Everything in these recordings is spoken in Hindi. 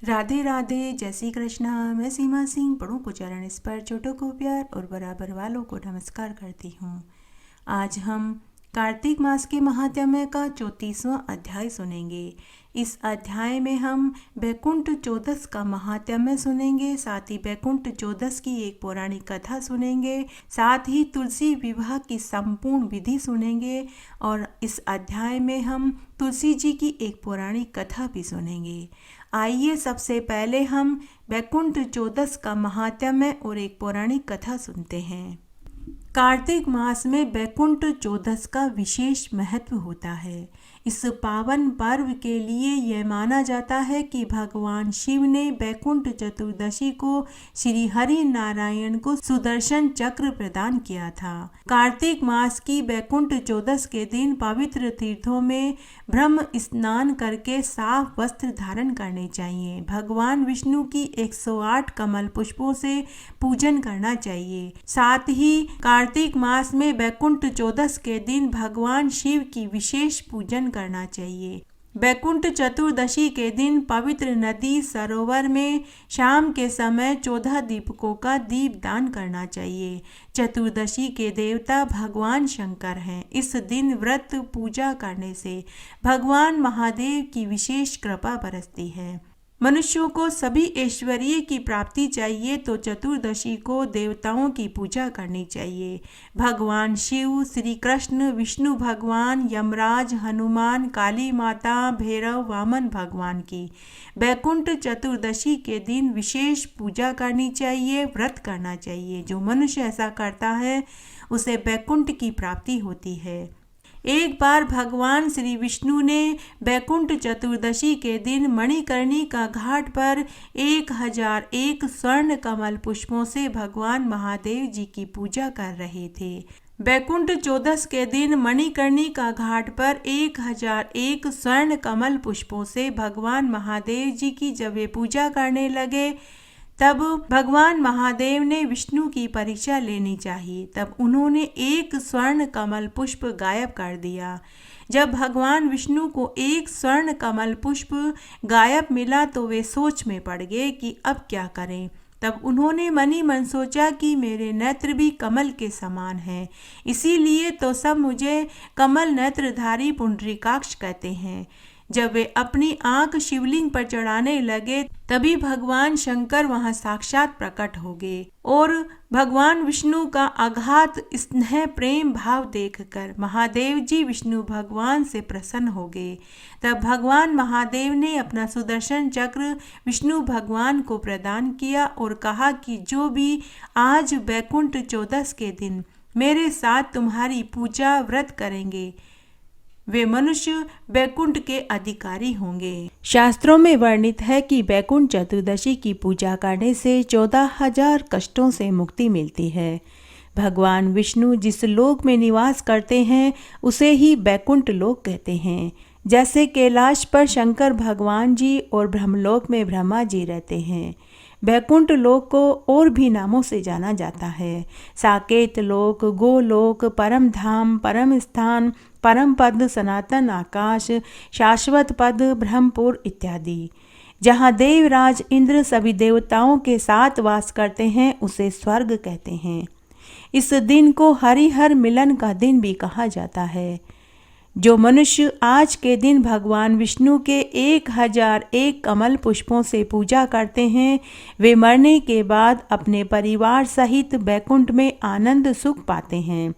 राधे राधे, जय श्री कृष्णा। मैं सीमा सिंह बड़ों को चरण स्पर्श, छोटों को प्यार और बराबर वालों को नमस्कार करती हूँ। आज हम कार्तिक मास के महात्म्य का 34वां अध्याय सुनेंगे। इस अध्याय में हम बैकुंठ चौदस का महात्म्य सुनेंगे, साथ ही बैकुंठ चौदस की एक पौराणिक कथा सुनेंगे, साथ ही तुलसी विवाह की संपूर्ण विधि सुनेंगे और इस अध्याय में हम तुलसी जी की एक पौराणिक कथा भी सुनेंगे। आइए सबसे पहले हम बैकुंठ चौदस का महात्म्य और एक पौराणिक कथा सुनते हैं। कार्तिक मास में बैकुंठ चौदस का विशेष महत्व होता है। इस पावन पर्व के लिए यह माना जाता है कि भगवान शिव ने बैकुंठ चतुर्दशी को श्री हरि नारायण को सुदर्शन चक्र प्रदान किया था। कार्तिक मास की बैकुंठ चौदस के दिन पवित्र तीर्थों में ब्रह्म स्नान करके साफ वस्त्र धारण करने चाहिए। भगवान विष्णु की 108 कमल पुष्पों से पूजन करना चाहिए। साथ ही कार्तिक मास में बैकुंठ चौदस के दिन भगवान शिव की विशेष पूजन करना चाहिए। बैकुंठ चतुर्दशी के दिन पवित्र नदी सरोवर में शाम के समय 14 दीपकों का दीप दान करना चाहिए। चतुर्दशी के देवता भगवान शंकर हैं। इस दिन व्रत पूजा करने से भगवान महादेव की विशेष कृपा बरसती है। मनुष्यों को सभी ऐश्वर्य की प्राप्ति चाहिए तो चतुर्दशी को देवताओं की पूजा करनी चाहिए। भगवान शिव, श्री कृष्ण, विष्णु भगवान, यमराज, हनुमान, काली माता, भैरव, वामन भगवान की बैकुंठ चतुर्दशी के दिन विशेष पूजा करनी चाहिए, व्रत करना चाहिए। जो मनुष्य ऐसा करता है उसे बैकुंठ की प्राप्ति होती है। एक बार भगवान श्री विष्णु ने बैकुंठ चतुर्दशी के दिन मणिकर्णिका घाट पर 1001 स्वर्ण कमल पुष्पों से भगवान महादेव जी की पूजा कर रहे थे। बैकुंठ चौदस के दिन मणिकर्णिका घाट पर 1001 स्वर्ण कमल पुष्पों से भगवान महादेव जी की जब वे पूजा करने लगे तब भगवान महादेव ने विष्णु की परीक्षा लेनी चाहिए। तब उन्होंने एक स्वर्ण कमल पुष्प गायब कर दिया। जब भगवान विष्णु को एक स्वर्ण कमल पुष्प गायब मिला तो वे सोच में पड़ गए कि अब क्या करें। तब उन्होंने मनी मन सोचा कि मेरे नेत्र भी कमल के समान हैं, इसीलिए तो सब मुझे कमल नेत्रधारी पुंडरीकाक्ष कहते हैं। जब वे अपनी आंख शिवलिंग पर चढ़ाने लगे तभी भगवान शंकर वहां साक्षात प्रकट हो गए और भगवान विष्णु का अगाध स्नेह प्रेम भाव देखकर महादेव जी विष्णु भगवान से प्रसन्न हो गए। तब भगवान महादेव ने अपना सुदर्शन चक्र विष्णु भगवान को प्रदान किया और कहा कि जो भी आज बैकुंठ चौदस के दिन मेरे साथ तुम्हारी पूजा व्रत करेंगे वे मनुष्य बैकुंठ के अधिकारी होंगे। शास्त्रों में वर्णित है कि बैकुंठ चतुर्दशी की पूजा करने से 14,000 कष्टों से मुक्ति मिलती है। भगवान विष्णु जिस लोक में निवास करते हैं उसे ही बैकुंठ लोक कहते हैं। जैसे कैलाश पर शंकर भगवान जी और ब्रह्मलोक में ब्रह्मा जी रहते हैं। बैकुंठ लोक को और भी नामों से जाना जाता है। साकेत लोक, गोलोक, परम धाम, परम स्थान, परम पद, सनातन आकाश, शाश्वत पद, ब्रह्मपुर इत्यादि। जहाँ देवराज इंद्र सभी देवताओं के साथ वास करते हैं उसे स्वर्ग कहते हैं। इस दिन को हरिहर मिलन का दिन भी कहा जाता है। जो मनुष्य आज के दिन भगवान विष्णु के 1001 कमल पुष्पों से पूजा करते हैं वे मरने के बाद अपने परिवार सहित बैकुंठ में आनंद सुख पाते हैं।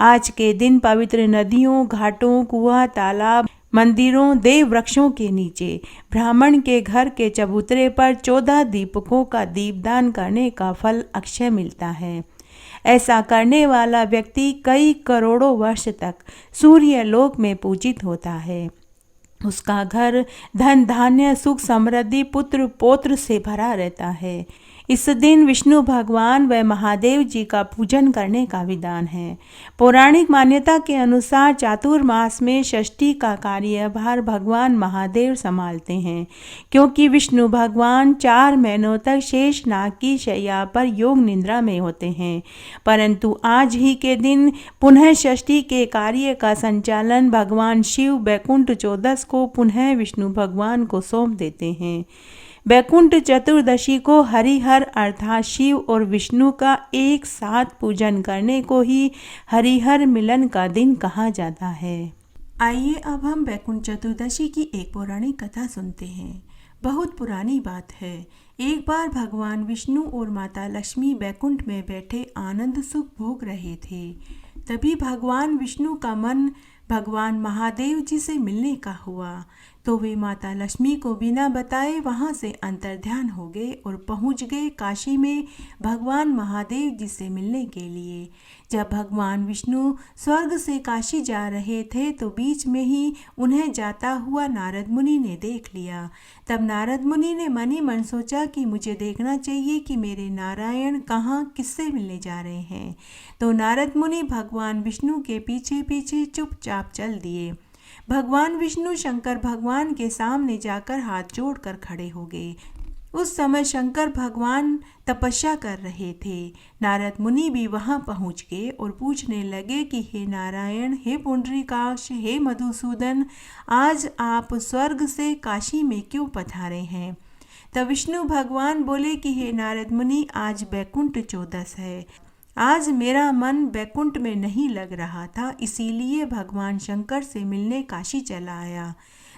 आज के दिन पवित्र नदियों, घाटों, कुआं, तालाब, मंदिरों, देव वृक्षों के नीचे, ब्राह्मण के घर के चबूतरे पर 14 दीपकों का दीपदान करने का फल अक्षय मिलता है। ऐसा करने वाला व्यक्ति कई करोड़ों वर्ष तक सूर्य लोक में पूजित होता है। उसका घर धन धान्य सुख समृद्धि पुत्र पौत्र से भरा रहता है। इस दिन विष्णु भगवान व महादेव जी का पूजन करने का विधान है। पौराणिक मान्यता के अनुसार चातुर्मास में षष्ठी का कार्यभार भगवान महादेव संभालते हैं, क्योंकि विष्णु भगवान 4 महीनों तक शेष नाग की शैया पर योग निद्रा में होते हैं। परंतु आज ही के दिन पुनः षष्ठी के कार्य का संचालन भगवान शिव बैकुंठ चौदस को पुनः विष्णु भगवान को सौंप देते हैं। वैकुंठ चतुर्दशी को हरिहर अर्थात शिव और विष्णु का एक साथ पूजन करने को ही हरिहर मिलन का दिन कहा जाता है। आइए अब हम वैकुंठ चतुर्दशी की एक पौराणिक कथा सुनते हैं। बहुत पुरानी बात है। एक बार भगवान विष्णु और माता लक्ष्मी वैकुंठ में बैठे आनंद सुख भोग रहे थे। तभी भगवान विष्णु का मन भगवान महादेव जी से मिलने का हुआ, तो वे माता लक्ष्मी को बिना बताए वहां से अंतर्ध्यान हो गए और पहुंच गए काशी में भगवान महादेव जी से मिलने के लिए। जब भगवान विष्णु स्वर्ग से काशी जा रहे थे तो बीच में ही उन्हें जाता हुआ नारद मुनि ने देख लिया। तब नारद मुनि ने मन ही मन सोचा कि मुझे देखना चाहिए कि मेरे नारायण कहाँ किससे मिलने जा रहे हैं। तो नारद मुनि भगवान विष्णु के पीछे पीछे चुपचाप चल दिए। भगवान विष्णु शंकर भगवान के सामने जाकर हाथ जोड़कर खड़े हो गए। उस समय शंकर भगवान तपस्या कर रहे थे। नारद मुनि भी वहां पहुंच गए और पूछने लगे कि हे नारायण, हे पुंडरीकाक्ष, हे मधुसूदन, आज आप स्वर्ग से काशी में क्यों पधारे हैं? तब विष्णु भगवान बोले कि हे नारद मुनि, आज वैकुंठ चौदस है। आज मेरा मन वैकुंठ में नहीं लग रहा था, इसीलिए भगवान शंकर से मिलने काशी चला आया।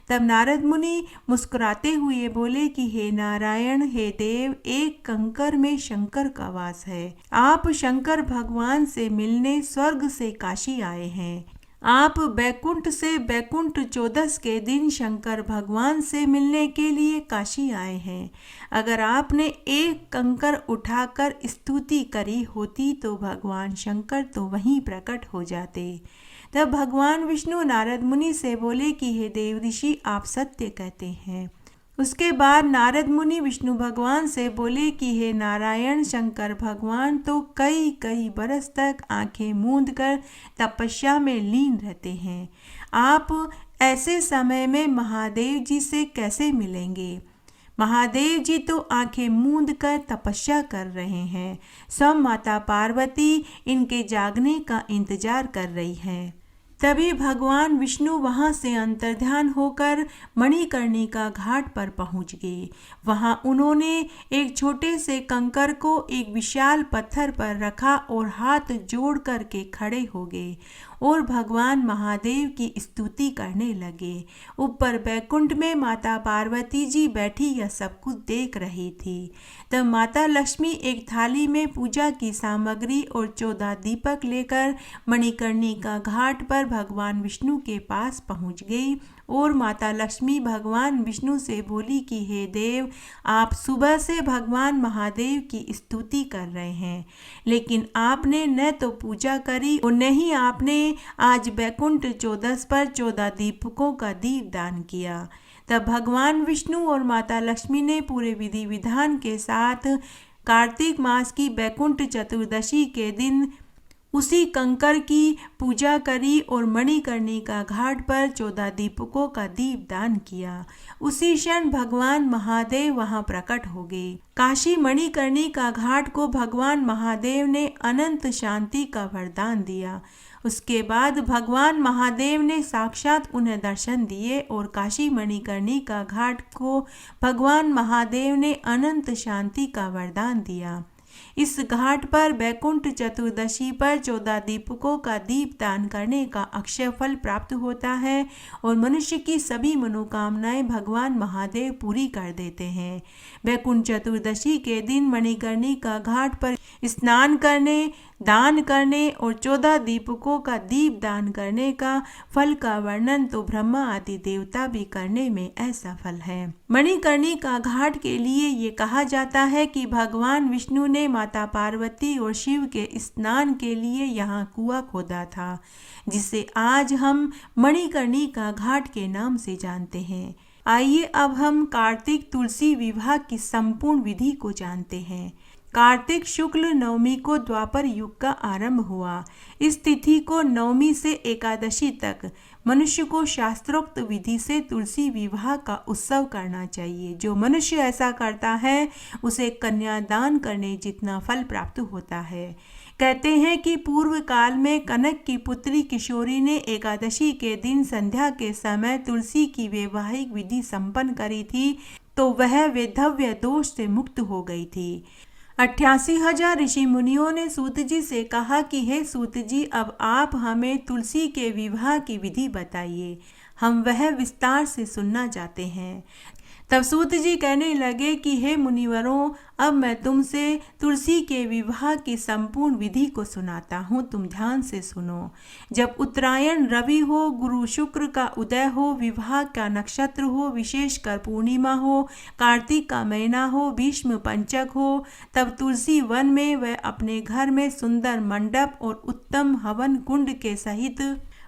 तब नारद मुनि मुस्कुराते हुए बोले कि हे नारायण, हे देव, एक कंकर में शंकर का वास है। आप शंकर भगवान से मिलने स्वर्ग से काशी आए हैं। आप वैकुंठ से वैकुंठ चौदस के दिन शंकर भगवान से मिलने के लिए काशी आए हैं। अगर आपने एक कंकर उठाकर स्तुति करी होती तो भगवान शंकर तो वहीं प्रकट हो जाते। तब भगवान विष्णु नारद मुनि से बोले कि हे देव ऋषि, आप सत्य कहते हैं। उसके बाद नारद मुनि विष्णु भगवान से बोले कि हे नारायण, शंकर भगवान तो कई कई बरस तक आंखें मूंद कर तपस्या में लीन रहते हैं। आप ऐसे समय में महादेव जी से कैसे मिलेंगे? महादेव जी तो आंखें मूंद कर तपस्या कर रहे हैं। सब माता पार्वती इनके जागने का इंतजार कर रही हैं। तभी भगवान विष्णु वहां से अंतर्ध्यान होकर मणिकर्णिका घाट पर पहुंच गए। वहां उन्होंने एक छोटे से कंकर को एक विशाल पत्थर पर रखा और हाथ जोड़ करके खड़े हो गए और भगवान महादेव की स्तुति करने लगे। ऊपर बैकुंठ में माता पार्वती जी बैठी यह सब कुछ देख रही थी। तब माता लक्ष्मी एक थाली में पूजा की सामग्री और 14 दीपक लेकर मणिकर्णिका घाट पर भगवान विष्णु के पास पहुंच गई और माता लक्ष्मी भगवान विष्णु से बोली कि हे देव, आप सुबह से भगवान महादेव की स्तुति कर रहे हैं, लेकिन आपने न तो पूजा करी और न ही आपने आज वैकुंठ चौदस पर 14 दीपकों का दीप दान किया। तब भगवान विष्णु और माता लक्ष्मी ने पूरे विधि विधान के साथ कार्तिक मास की वैकुंठ चतुर्दशी के दिन उसी कंकर की पूजा करी और मणिकर्णिका घाट पर 14 दीपकों का दीप दान किया। उसी क्षण भगवान महादेव वहां प्रकट हो गए। काशी मणिकर्णिका घाट को भगवान महादेव ने अनंत शांति का वरदान दिया। उसके बाद भगवान महादेव ने साक्षात उन्हें दर्शन दिए और काशी मणिकर्णिका घाट को भगवान महादेव ने अनंत शांति का वरदान दिया। इस घाट पर वैकुंठ चतुर्दशी पर 14 दीपकों का दीप दान करने का अक्षय फल प्राप्त होता है और मनुष्य की सभी मनोकामनाएं भगवान महादेव पूरी कर देते हैं। वैकुंठ चतुर्दशी के दिन मणिकर्णिका घाट पर स्नान करने, दान करने और 14 दीपकों का दीप दान करने का फल का वर्णन तो ब्रह्मा आदि देवता भी करने में असफल है। मणिकर्णिका घाट के लिए ये कहा जाता है कि भगवान विष्णु ने माता पार्वती और शिव के स्नान के लिए यहाँ कुआं खोदा था, जिसे आज हम मणिकर्णिका घाट के नाम से जानते हैं। आइए अब हम कार्तिक तुलसी विवाह की संपूर्ण विधि को जानते हैं। कार्तिक शुक्ल नवमी को द्वापर युग का आरंभ हुआ। इस तिथि को नवमी से एकादशी तक मनुष्य को शास्त्रोक्त विधि से तुलसी विवाह का उत्सव करना चाहिए। जो मनुष्य ऐसा करता है उसे कन्यादान करने जितना फल प्राप्त होता है। कहते हैं कि पूर्व काल में कनक की पुत्री किशोरी ने एकादशी के दिन संध्या के समय तुलसी की वैवाहिक विधि संपन्न करी थी। तो वह वेधव्य दोष से मुक्त हो गई थी। 88,000 ऋषि मुनियों ने सूत जी से कहा कि हे सूत जी, अब आप हमें तुलसी के विवाह की विधि बताइए, हम वह विस्तार से सुनना चाहते हैं। तब सूत जी कहने लगे कि हे मुनिवरों, अब मैं तुमसे तुलसी के विवाह की संपूर्ण विधि को सुनाता हूँ, तुम ध्यान से सुनो। जब उत्तरायण रवि हो, गुरु शुक्र का उदय हो, विवाह का नक्षत्र हो, विशेषकर पूर्णिमा हो, कार्तिक का महीना हो, भीष्म पंचक हो, तब तुलसी वन में वह अपने घर में सुंदर मंडप और उत्तम हवन कुंड के सहित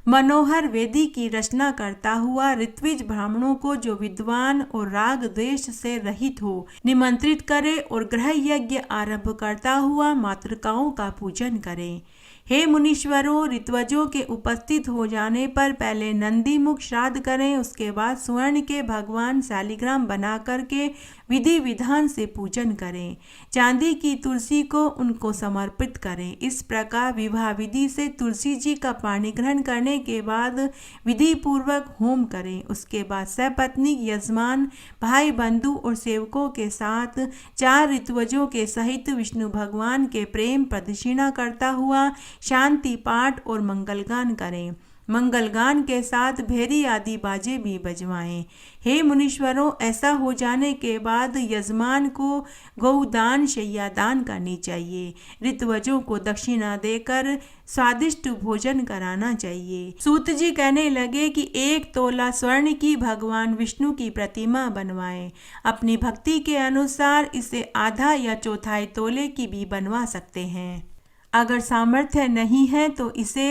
मनोहर वेदी की रचना करता हुआ ऋत्विज ब्राह्मणों को, जो विद्वान और राग द्वेष से रहित हो, निमंत्रित करे और गृह यज्ञ आरंभ करता हुआ मातृकाओं का पूजन करे। हे मुनीश्वरों, ऋत्वजों के उपस्थित हो जाने पर पहले नंदी मुख श्राद्ध करें, उसके बाद स्वर्ण के भगवान शालिग्राम बना करके विधि विधान से पूजन करें। चांदी की तुलसी को उनको समर्पित करें। इस प्रकार विवाह विधि से तुलसी जी का पाणी ग्रहण करने के बाद विधि पूर्वक होम करें। उसके बाद सपत्नी, यजमान, भाई, बंधु और सेवकों के साथ 4 ऋत्वजों के सहित विष्णु भगवान के प्रेम प्रदक्षिणा करता हुआ शांति पाठ और मंगलगान करें। मंगलगान के साथ भेरी आदि बाजे भी बजवाएं। हे मुनीश्वरों, ऐसा हो जाने के बाद यजमान को गौदान, शय्यादान करनी चाहिए। ऋत्वजों को दक्षिणा देकर स्वादिष्ट भोजन कराना चाहिए। सूत जी कहने लगे कि 1 तोला स्वर्ण की भगवान विष्णु की प्रतिमा बनवाएं। अपनी भक्ति के अनुसार इसे आधा या चौथाई तोले की भी बनवा सकते हैं। अगर सामर्थ्य नहीं है तो इसे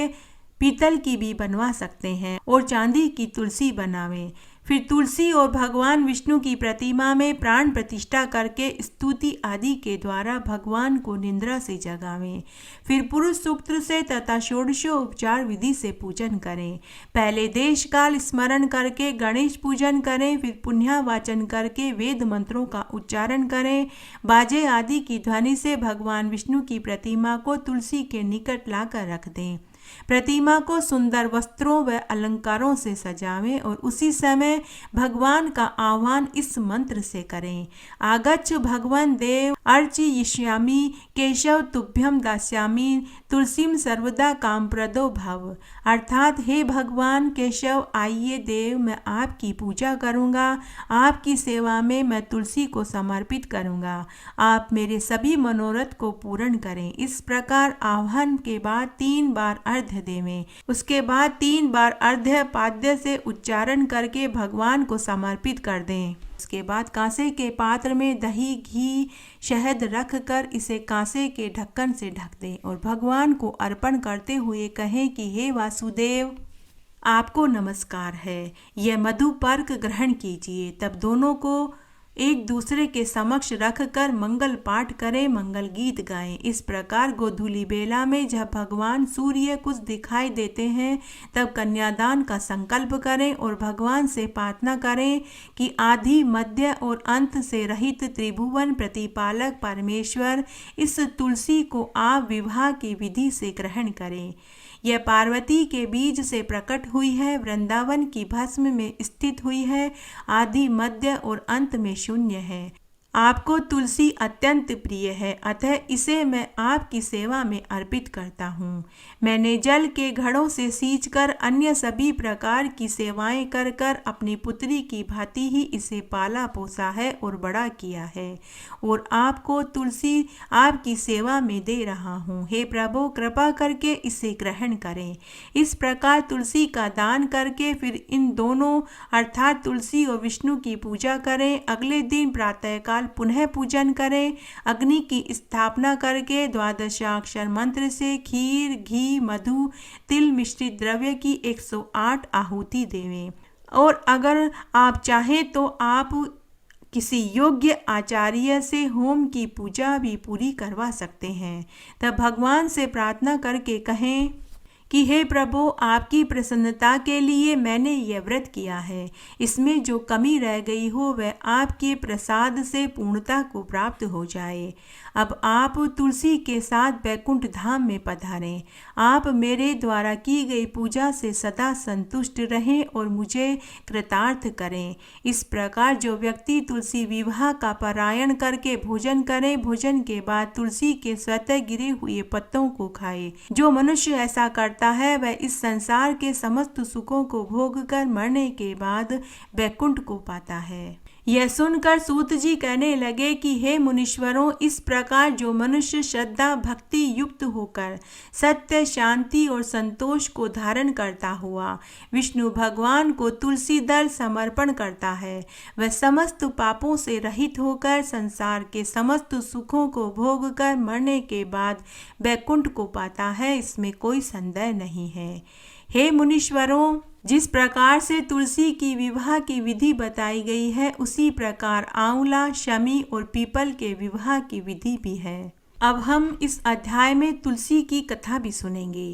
पीतल की भी बनवा सकते हैं और चांदी की तुलसी बनावें। फिर तुलसी और भगवान विष्णु की प्रतिमा में प्राण प्रतिष्ठा करके स्तुति आदि के द्वारा भगवान को निद्रा से जगावें। फिर पुरुष सूक्त से तथा षोडशो उपचार विधि से पूजन करें। पहले देश काल स्मरण करके गणेश पूजन करें, फिर पुण्य वाचन करके वेद मंत्रों का उच्चारण करें। बाजे आदि की ध्वनि से भगवान विष्णु की प्रतिमा को तुलसी के निकट लाकर रख दें। प्रतिमा को सुंदर वस्त्रों व अलंकारों से सजावें और उसी समय भगवान का आह्वान इस मंत्र से करें। आगच्छ भगवन् देव अर्चयिष्यामि, केशव तुभ्यं दास्यामि, तुलसीम सर्वदा कामप्रदो भव। अर्थात हे भगवान केशव, आइए देव, मैं आपकी पूजा करूँगा, आपकी सेवा में मैं तुलसी को समर्पित करूँगा, आप मेरे सभी मनोरथ को पूर्ण करें। इस प्रकार आह्वान के बाद 3 बार अर्घ्य देवें। उसके बाद 3 बार अर्घ्य पाद्य से उच्चारण करके भगवान को समर्पित कर दें। उसके बाद कांसे के पात्र में दही, घी, शहद रख कर इसे कांसे के ढक्कन से ढक दें और भगवान को अर्पण करते हुए कहें कि हे वासुदेव, आपको नमस्कार है, यह मधुपर्क ग्रहण कीजिए। तब दोनों को एक दूसरे के समक्ष रखकर मंगल पाठ करें, मंगल गीत गाएं। इस प्रकार गोधूली बेला में जब भगवान सूर्य कुछ दिखाई देते हैं तब कन्यादान का संकल्प करें और भगवान से प्रार्थना करें कि आदि, मध्य और अंत से रहित त्रिभुवन प्रतिपालक परमेश्वर इस तुलसी को आप विवाह की विधि से ग्रहण करें। यह पार्वती के बीज से प्रकट हुई है, वृंदावन की भस्म में स्थित हुई है, आदि, मध्य और अंत में शून्य है। आपको तुलसी अत्यंत प्रिय है, अतः इसे मैं आपकी सेवा में अर्पित करता हूँ। मैंने जल के घड़ों से सींचकर अन्य सभी प्रकार की सेवाएं कर कर अपनी पुत्री की भांति ही इसे पाला पोसा है और बड़ा किया है, और आपको तुलसी आपकी सेवा में दे रहा हूँ। हे प्रभु, कृपा करके इसे ग्रहण करें। इस प्रकार तुलसी का दान करके फिर इन दोनों अर्थात तुलसी और विष्णु की पूजा करें। अगले दिन प्रातःकाल पुनः पूजन करें। अग्नि की स्थापना करके 12 मंत्र से खीर, घी, मधु, तिल मिश्रित द्रव्य की 108 आहुति देवें। और अगर आप चाहें तो आप किसी योग्य आचार्य से होम की पूजा भी पूरी करवा सकते हैं। तब भगवान से प्रार्थना करके कहें कि हे प्रभु, आपकी प्रसन्नता के लिए मैंने यह व्रत किया है। इसमें जो कमी रह गई हो वह आपके प्रसाद से पूर्णता को प्राप्त हो जाए। अब आप तुलसी के साथ बैकुंठ धाम में पधारें। आप मेरे द्वारा की गई पूजा से सदा संतुष्ट रहें और मुझे कृतार्थ करें। इस प्रकार जो व्यक्ति तुलसी विवाह का पारायण करके भोजन करे, भोजन के बाद तुलसी के स्वतः गिरे हुए पत्तों को खाए। जो मनुष्य ऐसा करता है वह इस संसार के समस्त सुखों को भोग कर मरने के बाद बैकुंठ को पाता है। यह सुनकर सूत जी कहने लगे कि हे मुनीश्वरों, इस प्रकार जो मनुष्य श्रद्धा भक्ति युक्त होकर सत्य, शांति और संतोष को धारण करता हुआ विष्णु भगवान को तुलसी दल समर्पण करता है, वह समस्त पापों से रहित होकर संसार के समस्त सुखों को भोग कर मरने के बाद बैकुंठ को पाता है। इसमें कोई संदेह नहीं है। हे मुनीश्वरों, जिस प्रकार से तुलसी की विवाह की विधि बताई गई है, उसी प्रकार आंवला, शमी और पीपल के विवाह की विधि भी है। अब हम इस अध्याय में तुलसी की कथा भी सुनेंगे।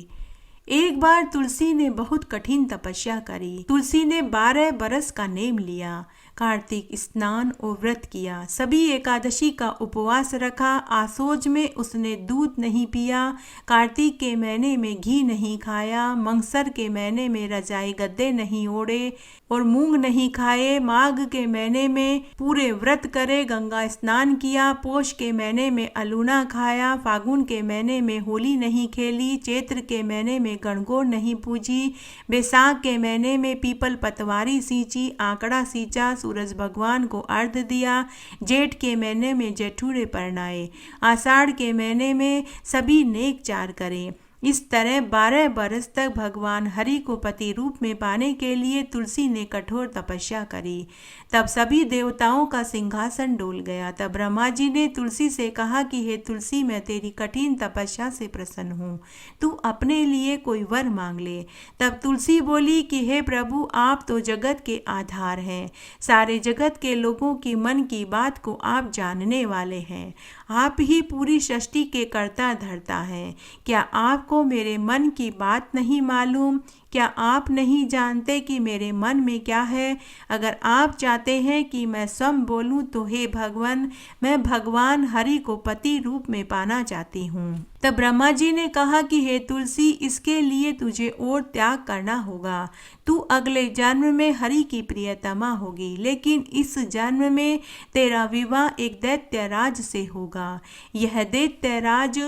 एक बार तुलसी ने बहुत कठिन तपस्या करी। तुलसी ने 12 बरस का नेम लिया, कार्तिक स्नान और व्रत किया, सभी एकादशी का उपवास रखा। आसोज में उसने दूध नहीं पिया, कार्तिक के महीने में घी नहीं खाया, मंगसर के महीने में रजाई गद्दे नहीं ओढ़े और मूंग नहीं खाए, माघ के महीने में पूरे व्रत करे, गंगा स्नान किया, पोष के महीने में अलूना खाया, फागुन के महीने में होली नहीं खेली, चैत्र के महीने में गणगौर नहीं पूजी, बैसाख के महीने में पीपल पतवारी सींची, आंकड़ा सींचा, सूरज भगवान को अर्घ दिया, जेठ के महीने में जेठूरे परनाए, आषाढ़ के महीने में सभी नेक चार करें। इस तरह 12 बरस तक भगवान हरि को पति रूप में पाने के लिए तुलसी ने कठोर तपस्या करी। तब सभी देवताओं का सिंहासन डोल गया। तब ब्रह्मा जी ने तुलसी से कहा कि हे तुलसी, मैं तेरी कठिन तपस्या से प्रसन्न हूँ, तू अपने लिए कोई वर मांग ले। तब तुलसी बोली कि हे प्रभु, आप तो जगत के आधार हैं, सारे जगत के लोगों की मन की बात को आप जानने वाले हैं, आप ही पूरी सृष्टि के कर्ता धर्ता हैं। क्या आपको मेरे मन की बात नहीं मालूम? क्या आप नहीं जानते कि मेरे मन में क्या है? अगर आप चाहते हैं कि मैं स्वयं बोलूं तो हे भगवान, मैं भगवान हरि को पति रूप में पाना चाहती हूँ। तब ब्रह्मा जी ने कहा कि हे तुलसी, इसके लिए तुझे और त्याग करना होगा। तू अगले जन्म में हरि की प्रियतमा होगी, लेकिन इस जन्म में तेरा विवाह एक दैत्य राज से होगा। यह दैत्य राज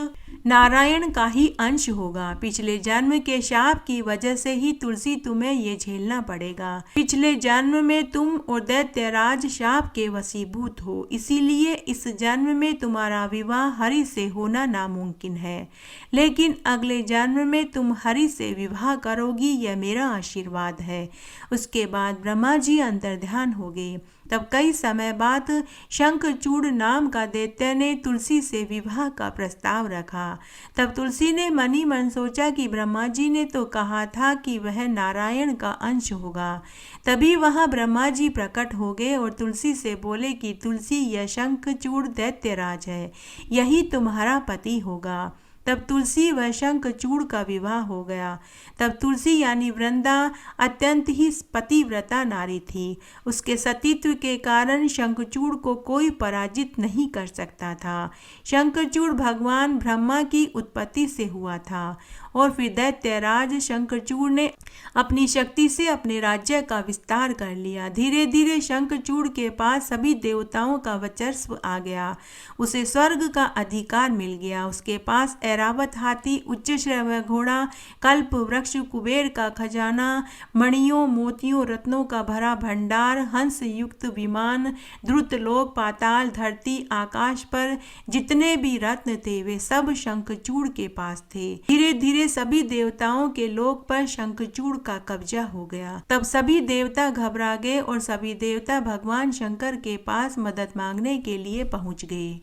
नारायण का ही अंश होगा। पिछले जन्म के शाप की वजह से ही तुलसी तुम्हें ये झेलना पड़ेगा। पिछले जन्म में तुम और दैत्यराज शाप के वशीभूत हो, इसीलिए इस जन्म में तुम्हारा विवाह हरि से होना नामुमकिन है, लेकिन अगले जन्म में तुम हरि से विवाह करोगी, यह मेरा आशीर्वाद है। उसके बाद ब्रह्मा जी अंतर्ध्यान हो गए। तब कई समय बाद शंखचूड़ नाम का दैत्य ने तुलसी से विवाह का प्रस्ताव रखा। तब तुलसी ने मन ही मन सोचा कि ब्रह्मा जी ने तो कहा था कि वह नारायण का अंश होगा। तभी वहां ब्रह्मा जी प्रकट हो गए और तुलसी से बोले कि तुलसी, यह शंखचूड़ दैत्यराज है, यही तुम्हारा पति होगा। तब तुलसी व शंखचूड़ का विवाह हो गया। तब तुलसी यानी वृंदा अत्यंत ही पतिव्रता नारी थी। उसके सतीत्व के कारण शंखचूड़ को कोई पराजित नहीं कर सकता था। शंखचूड़ भगवान ब्रह्मा की उत्पत्ति से हुआ था और फिर दैत्यराज शंखचूड़ ने अपनी शक्ति से अपने राज्य का विस्तार कर लिया। धीरे धीरे शंखचूड़ के पास सभी देवताओं का वर्चस्व आ गया। उसे स्वर्ग का अधिकार मिल गया। उसके पास ऐरावत हाथी, उच्च श्रव्य घोड़ा, कल्प वृक्ष, कुबेर का खजाना, मणियों, मोतियों, रत्नों का भरा भंडार, हंस युक्त विमान, द्रुत लोक, पाताल, धरती, आकाश पर जितने भी रत्न थे वे सब शंखचूड़ के पास थे। धीरे धीरे सभी देवताओं के लोक पर शंखचूड़ का कब्जा हो गया। तब सभी देवता घबरा गए और सभी देवता भगवान शंकर के पास मदद मांगने के लिए पहुंच गए।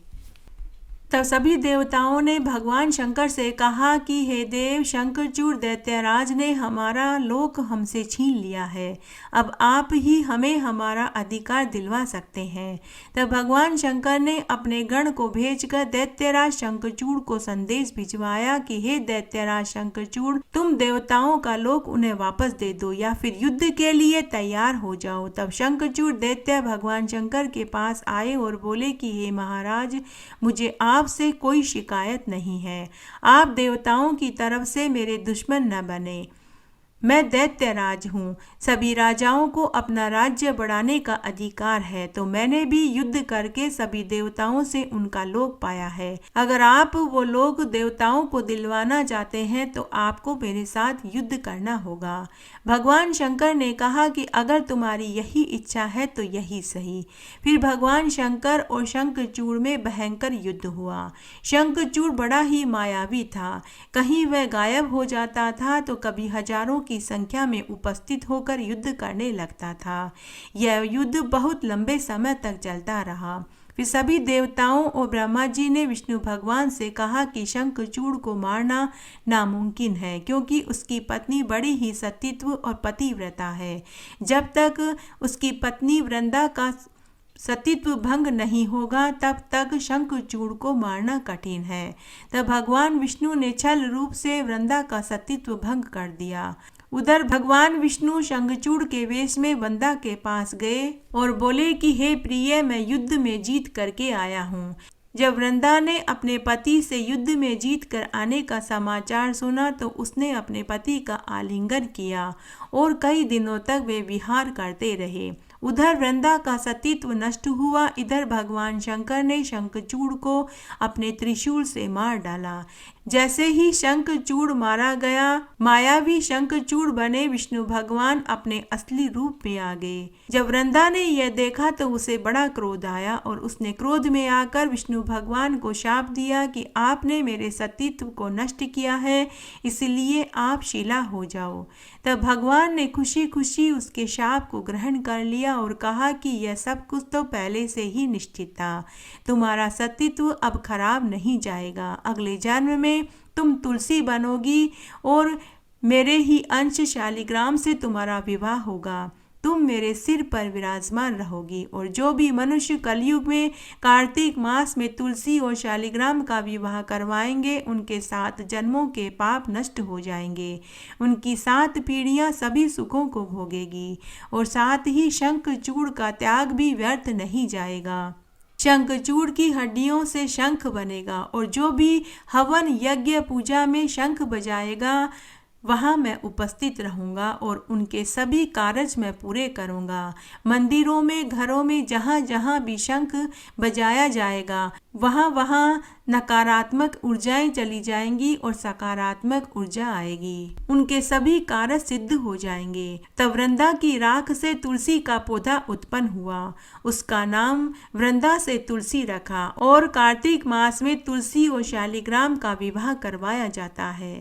तब सभी देवताओं ने भगवान शंकर से कहा कि हे देव, शंखचूड़ दैत्यराज ने हमारा लोक हमसे छीन लिया है। अब आप ही हमें हमारा अधिकार दिलवा सकते हैं। तब भगवान शंकर ने अपने गण को भेजकर दैत्यराज शंखचूड़ को संदेश भिजवाया कि हे दैत्यराज शंखचूड़, तुम देवताओं का लोक उन्हें वापस दे दो या फिर युद्ध के लिए तैयार हो जाओ। तब शंखचूड़ दैत्य भगवान शंकर के पास आए और बोले कि हे महाराज, मुझे आपसे कोई शिकायत नहीं है। आप देवताओं की तरफ से मेरे दुश्मन न बने। मैं दैत्यराज हूँ। सभी राजाओं को अपना राज्य बढ़ाने का अधिकार है, तो मैंने भी युद्ध करके सभी देवताओं से उनका लोक पाया है। अगर आप वो लोक देवताओं को दिलवाना चाहते हैं तो आपको मेरे साथ युद्ध करना होगा। भगवान शंकर ने कहा कि अगर तुम्हारी यही इच्छा है तो यही सही। फिर भगवान शंकर और शंखचूड़ में भयंकर युद्ध हुआ। शंखचूड़ बड़ा ही मायावी था। कहीं वह गायब हो जाता था तो कभी हजारों की संख्या में उपस्थित होकर युद्ध करने लगता था। यह युद्ध बहुत लंबे समय तक चलता रहा। फिर सभी देवताओं और ब्रह्मा जी ने विष्णु भगवान से कहा कि शंखचूड़ को मारना नामुमकिन है, क्योंकि उसकी पत्नी बड़ी ही सतीत्व और पतिव्रता है। जब तक उसकी पत्नी वृंदा का सतीत्व भंग नहीं होगा तब तक शंखचूड़ को मारना कठिन है। तब भगवान विष्णु ने छल रूप से वृंदा का सतीत्व भंग कर दिया। उधर भगवान विष्णु शंखचूड़ के वेश में वृंदा के पास गए और बोले कि हे प्रिय, मैं युद्ध में जीत करके आया हूँ। जब वृंदा ने अपने पति से युद्ध में जीत कर आने का समाचार सुना तो उसने अपने पति का आलिंगन किया और कई दिनों तक वे विहार करते रहे। उधर वृंदा का सतीत्व नष्ट हुआ। इधर भगवान शंकर ने शंखचूड़ को अपने त्रिशूल से मार डाला। जैसे ही शंखचूड़ मारा गया, मायावी शंखचूड़ बने विष्णु भगवान अपने असली रूप में आ गए। जब वृंदा ने यह देखा तो उसे बड़ा क्रोध आया और उसने क्रोध में आकर विष्णु भगवान को शाप दिया कि आपने मेरे सतीत्व को नष्ट किया है, इसलिए आप शिला हो जाओ। तब भगवान ने खुशी खुशी उसके शाप को ग्रहण कर लिया और कहा कि यह सब कुछ तो पहले से ही निश्चित था। तुम्हारा सतीत्व अब खराब नहीं जाएगा। अगले जन्म में तुम तुलसी बनोगी और मेरे ही अंश शालिग्राम से तुम्हारा विवाह होगा। तुम मेरे सिर पर विराजमान रहोगी और जो भी मनुष्य कलयुग में कार्तिक मास में तुलसी और शालिग्राम का विवाह करवाएंगे, उनके 7 जन्मों के पाप नष्ट हो जाएंगे। उनकी 7 पीढ़ियां सभी सुखों को भोगेगी और साथ ही शंखचूड़ का त्याग भी व्यर्थ नहीं जाएगा। शंखचूड़ की हड्डियों से शंख बनेगा और जो भी हवन यज्ञ पूजा में शंख बजाएगा वहाँ मैं उपस्थित रहूँगा और उनके सभी कार्य मैं पूरे करूँगा। मंदिरों में, घरों में, जहाँ जहाँ भी शंख बजाया जाएगा वहाँ वहाँ नकारात्मक ऊर्जाएं चली जाएंगी और सकारात्मक ऊर्जा आएगी। उनके सभी कार्य सिद्ध हो जाएंगे। तब वृंदा की राख से तुलसी का पौधा उत्पन्न हुआ। उसका नाम वृंदा से तुलसी रखा और कार्तिक मास में तुलसी और शालिग्राम का विवाह करवाया जाता है।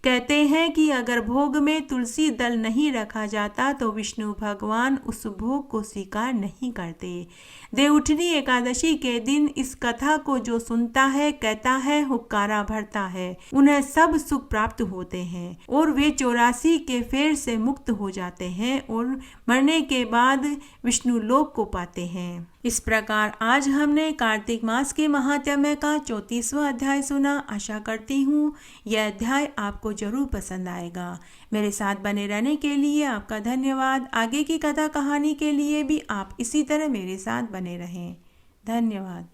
कहते हैं कि अगर भोग में तुलसी दल नहीं रखा जाता तो विष्णु भगवान उस भोग को स्वीकार नहीं करते। देवउठनी एकादशी के दिन इस कथा को जो सुनता है, कहता है, हुक्कारा भरता है, उन्हें सब सुख प्राप्त होते हैं और वे 84 के फेर से मुक्त हो जाते हैं और मरने के बाद विष्णु लोक को पाते हैं। इस प्रकार आज हमने कार्तिक मास के महात्म्य का 34वां अध्याय सुना। आशा करती हूँ यह अध्याय आपको जरूर पसंद आएगा। मेरे साथ बने रहने के लिए आपका धन्यवाद। आगे की कथा कहानी के लिए भी आप इसी तरह मेरे साथ बने रहें। धन्यवाद।